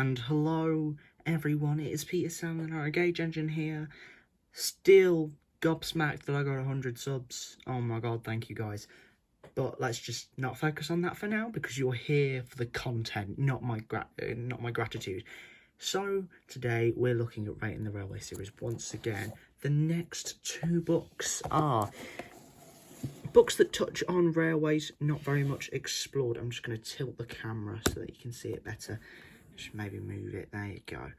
And hello everyone, it is Peter Salmon, our Gauge Engine here. Still gobsmacked that I got 100 subs. Oh my god, thank you guys. But let's just not focus on that for now, because you're here for the content, not my gratitude. So today we're looking at Rating the Railway series once again. The next two books are books that touch on railways, not very much explored. I'm just going to tilt the camera so that you can see it better. Just maybe move it. There you go.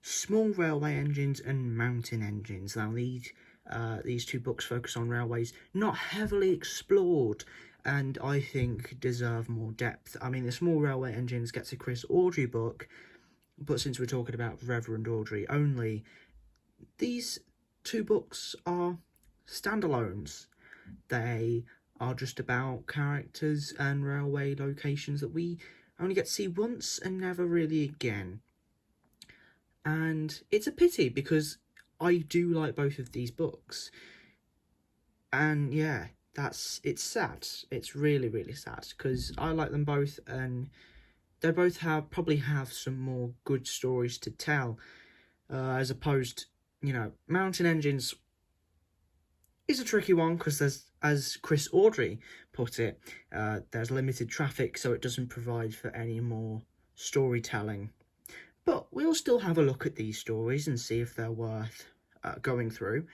Small railway engines and mountain engines. Now these two books focus on railways not heavily explored, and I think deserve more depth. I mean, the small railway engines gets a Chris Audrey book, but since we're talking about Reverend Audrey only, these two books are standalones. They are just about characters and railway locations that we only get to see once and never really again. And it's a pity, because I do like both of these books. And yeah, it's sad. It's really, really sad, because I like them both, and they both probably have some more good stories to tell, as opposed, Mountain Engines is a tricky one, because there's, as Chris Audrey put it, there's limited traffic, so it doesn't provide for any more storytelling. But we'll still have a look at these stories and see if they're worth going through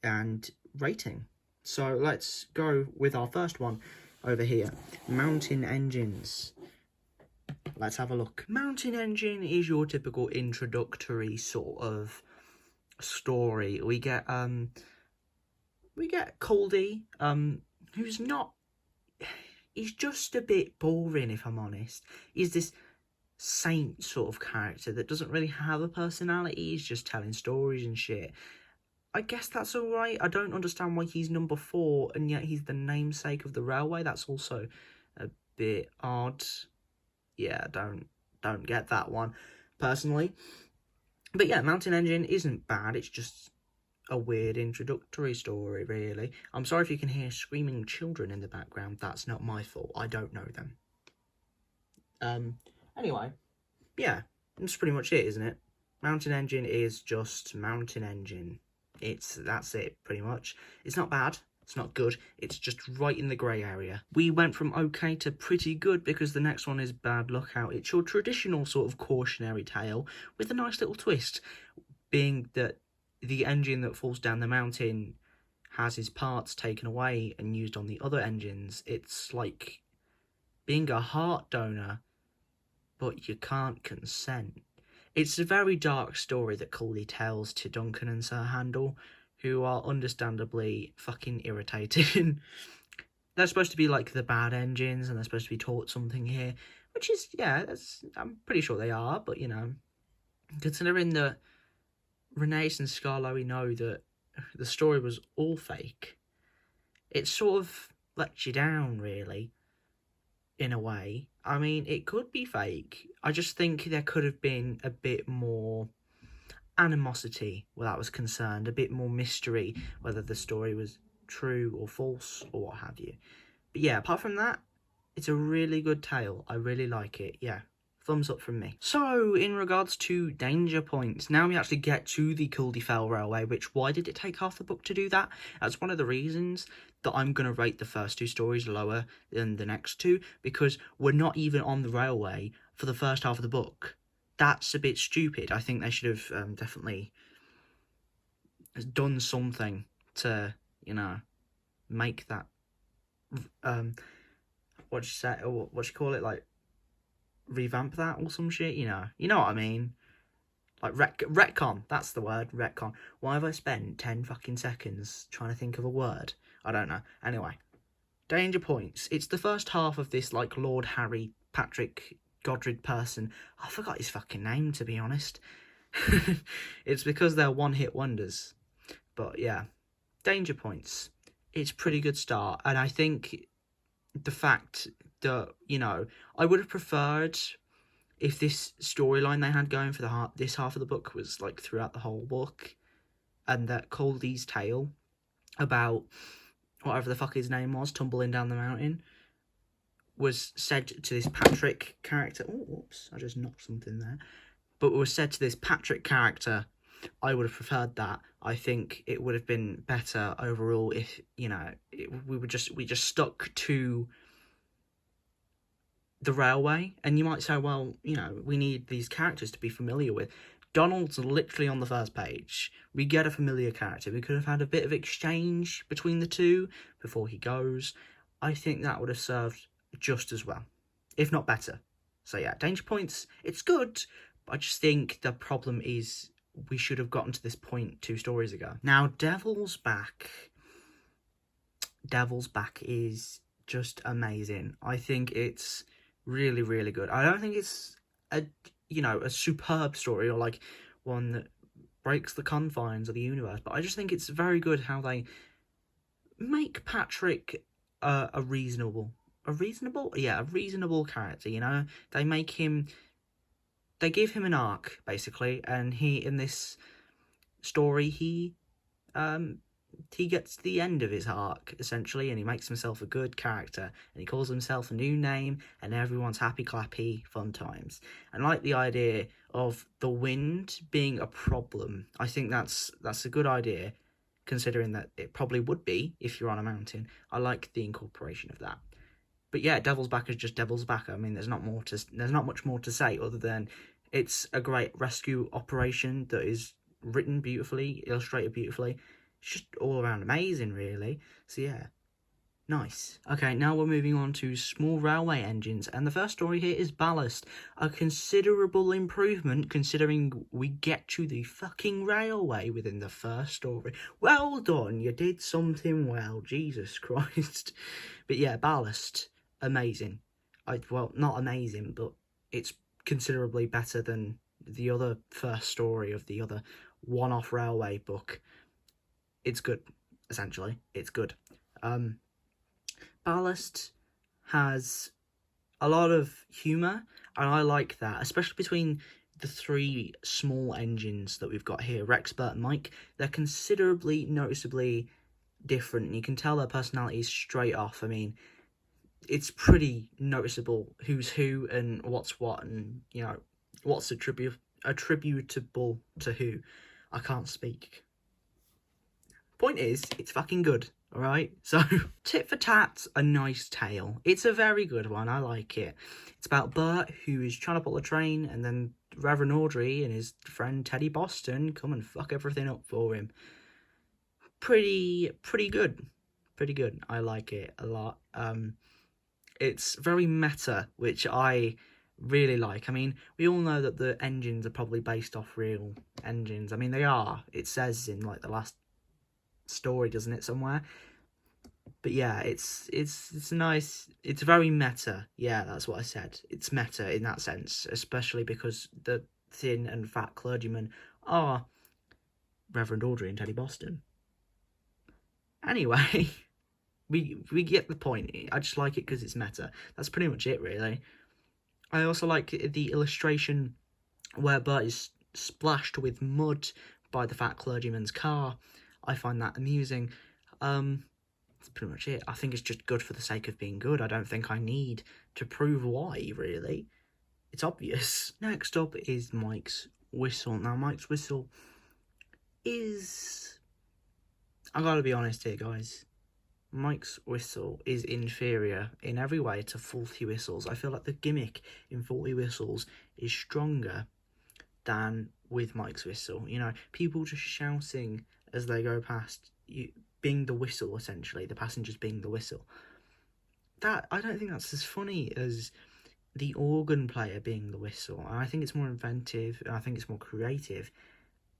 and rating. So let's go with our first one over here, Mountain Engines. Let's have a look. Mountain Engine is your typical introductory sort of story. We get Coldy, who's not... He's just a bit boring, if I'm honest. He's this saint sort of character that doesn't really have a personality. He's just telling stories and shit. I guess that's alright. I don't understand why he's number 4, and yet he's the namesake of the railway. That's also a bit odd. Yeah, don't get that one, personally. But yeah, Mountain Engine isn't bad. It's just a weird introductory story, really. I'm sorry if you can hear screaming children in the background. That's not my fault. I don't know them. Anyway, yeah, that's pretty much it, isn't it? Mountain Engine is just Mountain Engine. That's it, pretty much. It's not bad. It's not good. It's just right in the grey area. We went from okay to pretty good, because the next one is Bad Lookout. It's your traditional sort of cautionary tale with a nice little twist, being that the engine that falls down the mountain has his parts taken away and used on the other engines. It's like being a heart donor, but you can't consent. It's a very dark story that Coley tells to Duncan and Sir Handel, who are understandably fucking irritating. They're supposed to be like the bad engines, and they're supposed to be taught something here, which is, yeah, I'm pretty sure they are, but, considering that Renace and Scarlowe know that the story was all fake, it sort of lets you down, really, in a way. I mean, it could be fake. I just think there could have been a bit more animosity where that was concerned, a bit more mystery, whether the story was true or false or what have you. But yeah, apart from that, it's a really good tale. I really like it. Yeah, thumbs up from me. So, in regards to danger points, now we actually get to the Culdefell Railway, which, why did it take half the book to do that? That's one of the reasons that I'm going to rate the first two stories lower than the next two, because we're not even on the railway for the first half of the book. That's a bit stupid. I think they should have definitely done something to, make that, what you call it, like, revamp that or some shit, you know what I mean, like retcon, that's the word, retcon. Why have I spent 10 fucking seconds trying to think of a word? I don't know. Anyway, danger points. It's the first half of this, like, Lord Harry Patrick Godred person. I forgot his fucking name, to be honest. It's because they're one-hit wonders. But yeah, danger points. It's a pretty good start, and I think the fact that, I would have preferred if this storyline they had going for this half of the book was, like, throughout the whole book, and that Coldy's tale about whatever the fuck his name was, tumbling down the mountain, was said to this Patrick character. Oh, whoops! I just knocked something there. But was said to this Patrick character, I would have preferred that. I think it would have been better overall if, you know, we just stuck to the railway. And you might say, well, you know, we need these characters to be familiar with. Donald's literally on the first page. We get a familiar character. We could have had a bit of exchange between the two before he goes. I think that would have served just as well, if not better. So yeah, Danger Points, it's good, but I just think the problem is we should have gotten to this point 2 stories ago. Now, Devil's Back is just amazing. I think it's really, really good. I don't think it's a superb story or like one that breaks the confines of the universe, but I just think it's very good how they make Patrick a reasonable character. You know, they give him an arc basically, and in this story he gets to the end of his arc essentially, and he makes himself a good character, and he calls himself a new name, and everyone's happy clappy, fun times. And I like the idea of the wind being a problem. I think that's a good idea, considering that it probably would be if you're on a mountain. I like the incorporation of that. But yeah, Devil's Back is just Devil's Back. I mean, there's not much more to say other than it's a great rescue operation that is written beautifully, illustrated beautifully. It's just all around amazing, really. So yeah, nice. Okay, now we're moving on to small railway engines, and the first story here is Ballast. A considerable improvement considering we get to the fucking railway within the first story. Well done, you did something well, Jesus Christ. But yeah, Ballast, amazing. Well, not amazing, but it's considerably better than the other first story of the other one-off railway book. It's good, essentially. It's good. Ballast has a lot of humour, and I like that, especially between the 3 small engines that we've got here, Rex, Bert, and Mike. They're considerably, noticeably different, and you can tell their personalities straight off. I mean, it's pretty noticeable who's who and what's what, and, you know, what's attributable to who. I can't speak. Point is, it's fucking good, alright? So, Tit for Tat's a nice tale. It's a very good one, I like it. It's about Bert, who is trying to pull a train, and then Reverend Audrey and his friend Teddy Boston come and fuck everything up for him. Pretty good. Pretty good. I like it a lot. It's very meta, which I really like. I mean, we all know that the engines are probably based off real engines. I mean, they are. It says in, like, the last story, doesn't it, somewhere? But yeah, it's nice. It's very meta. Yeah, that's what I said. It's meta in that sense, especially because the thin and fat clergymen are Reverend Audrey and Teddy Boston. Anyway, we get the point. I just like it because it's meta. That's pretty much it, really. I also like the illustration where Bert is splashed with mud by the fat clergyman's car. I find that amusing. That's pretty much it. I think it's just good for the sake of being good. I don't think I need to prove why, really. It's obvious. Next up is Mike's Whistle. Now, Mike's Whistle is... I gotta be honest here, guys. Mike's Whistle is inferior in every way to Faulty Whistles. I feel like the gimmick in Faulty Whistles is stronger than with Mike's Whistle. You know, people just shouting as they go past, you being the whistle, essentially, the passengers being the whistle. That, I don't think that's as funny as the organ player being the whistle. I think it's more inventive, and I think it's more creative,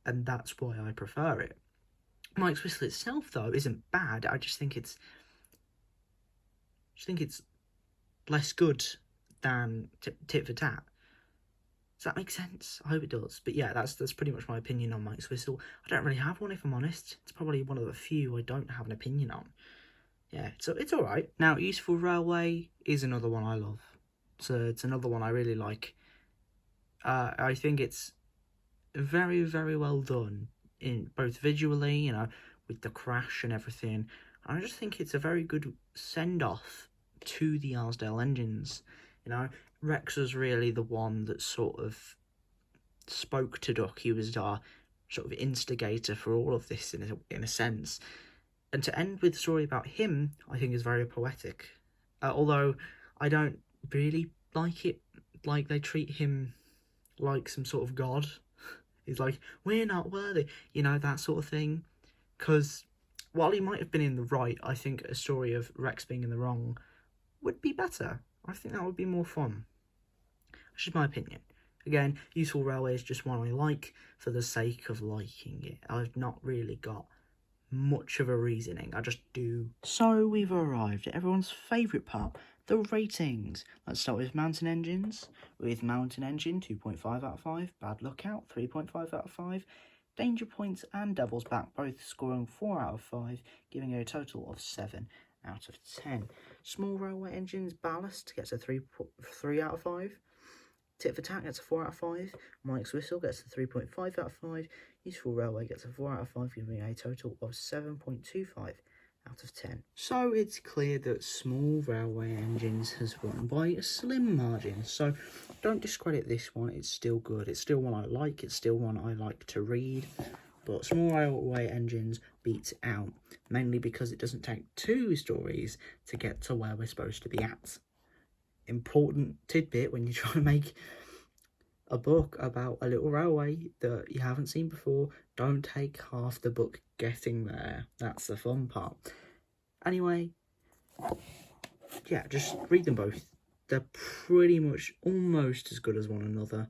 and that's why I prefer it. Mike's Whistle itself, though, isn't bad. I just think it's less good than Tit for Tat. Does that make sense? I hope it does. But yeah, that's pretty much my opinion on Mike's Whistle. I don't really have one, if I'm honest. It's probably one of the few I don't have an opinion on. Yeah, so it's alright. Now, Useful Railway is another one I love. So it's another one I really like. I think it's very, very well done, in both visually, you know, with the crash and everything. I just think it's a very good send-off to the Arsdale engines. You know, Rex was really the one that sort of spoke to Duck. He was our sort of instigator for all of this in a sense. And to end with a story about him, I think is very poetic. Although I don't really like it, like they treat him like some sort of god. He's like, we're not worthy, you know, that sort of thing. Because while he might have been in the right, I think a story of Rex being in the wrong would be better. I think that would be more fun. That's just my opinion. Again, Useful Railway is just one I like for the sake of liking it. I've not really got much of a reasoning, I just do. So we've arrived at everyone's favourite part, the ratings. Let's start with Mountain Engines. With Mountain Engine, 2.5 out of 5. Bad Lookout, 3.5 out of 5. Danger Points and Devil's Back both scoring 4 out of 5, giving it a total of 7 out of 10. Small Railway Engines, Ballast gets a 3 out of 5. Tit for Tat gets a 4 out of 5. Mike's Whistle gets a 3.5 out of 5. Useful Railway gets a 4 out of 5, giving a total of 7.25 out of 10. So it's clear that Small Railway Engines has won by a slim margin. So don't discredit this one. It's still good. It's still one I like. It's still one I like to read. But Small Railway Engines beats it out, mainly because it doesn't take 2 stories to get to where we're supposed to be at. Important tidbit when you try to make a book about a little railway that you haven't seen before, don't take half the book getting there. That's the fun part. Anyway, yeah, just read them both. They're pretty much almost as good as one another,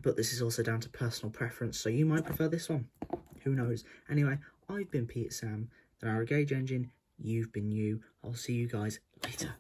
but this is also down to personal preference, so you might prefer this one. Who knows? Anyway, I've been Pete Sam, the Narrow Gauge Engine. You've been you. I'll see you guys later.